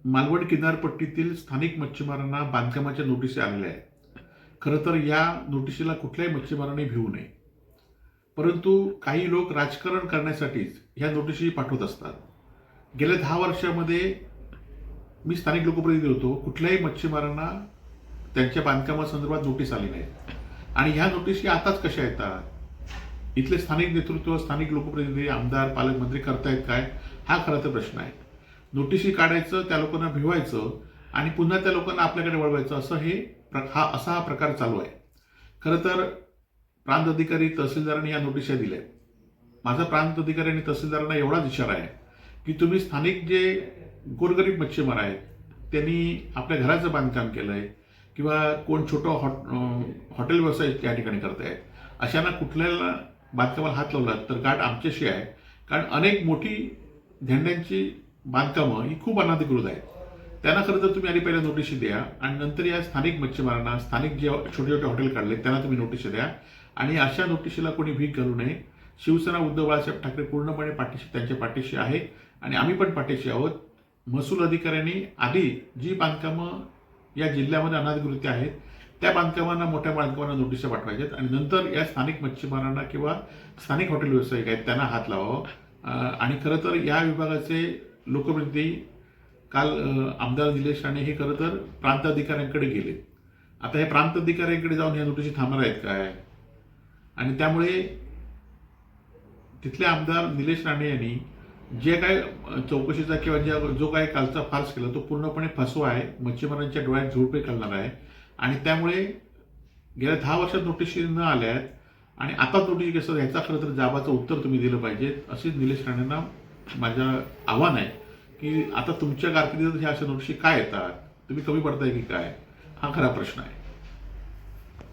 मालवण किनारपट्टीतील स्थानिक मच्छीमारांना बांधकामाच्या नोटिसी आलेल्या आहेत. खरं तर या नोटिशीला कुठल्याही मच्छीमारांनी भिवू नये. परंतु काही लोक राजकारण करण्यासाठीच ह्या नोटिशी पाठवत असतात. गेल्या 10 वर्षामध्ये मी स्थानिक लोकप्रतिनिधी होतो. कुठल्याही मच्छीमारांना त्यांच्या बांधकामासंदर्भात नोटीस आली नाही. आणि ह्या नोटिशी आताच कशा येतात? इथले स्थानिक नेतृत्व, स्थानिक लोकप्रतिनिधी, आमदार, पालकमंत्री करतायत काय? हा खरा तर प्रश्न आहे. नोटिशी काढायचं, त्या लोकांना भिवायचं आणि पुन्हा त्या लोकांना आपल्याकडे वळवायचं असा हा प्रकार चालू आहे. खरं तर प्रांत अधिकारी, तहसीलदारांनी या नोटिशा दिल्या. माझा प्रांत अधिकारी आणि तहसीलदारांना एवढाच इशारा आहे की तुम्ही स्थानिक जे गोरगरीब मच्छीमार आहेत, त्यांनी आपल्या घराचं बांधकाम केलंय किंवा कोण छोटं हॉटेल व्यवसाय त्या ठिकाणी करतायत, अशांना कुठल्याला बांधकामाला हात लावला तर गाठ आमच्याशी आहे. कारण अनेक मोठी धेंड्यांची बांधकामं ही खूप अनधिकृत आहेत. त्यांना खरं तर तुम्ही आधी पहिल्या नोटिशी द्या आणि नंतर या स्थानिक मच्छीमारांना, स्थानिक जे छोटे छोटे हॉटेल काढले त्यांना तुम्ही नोटिशी द्या. आणि अशा नोटिशीला कोणी भीक घालू नये. शिवसेना उद्धव बाळासाहेब ठाकरे पूर्णपणे त्यांच्या पाठीशी आहे आणि आम्ही पण पाठीशी आहोत. महसूल अधिकाऱ्यांनी आधी जी बांधकामं या जिल्ह्यामध्ये अनधिकृत आहेत त्या बांधकामांना, मोठ्या बांधकामांना नोटिसा पाठवायच्यात आणि नंतर या स्थानिक मच्छीमारांना किंवा स्थानिक हॉटेल व्यावसायिक आहेत त्यांना हात लावावं. आणि खरं तर या विभागाचे लोकप्रतिनिधी काल आमदार निलेश राणे हे खरं तर प्रांत अधिकाऱ्यांकडे गेले. आता हे प्रांत अधिकाऱ्यांकडे जाऊन ह्या नोटिशी थांबणार आहेत काय? आणि त्यामुळे तिथले आमदार निलेश राणे यांनी जे काय चौकशीचा किंवा जो काय कालचा फार्स केला तो पूर्णपणे फसवा आहे, मच्छीमारांच्या डोळ्यात झुळपे घालणार आहे. आणि त्यामुळे गेल्या 10 वर्षात नोटिशी न आल्या आहेत आणि आता नोटीस कसं ह्याचा खरं तर जाबाचं उत्तर तुम्ही दिलं पाहिजे. अशीच निलेश राणेंना माझं आव्हान आहे की आता तुमच्या कारकिर्दीत ह्या अशा नोटिशी काय येतात? तुम्ही कमी पडताय की काय? हा खरा प्रश्न आहे.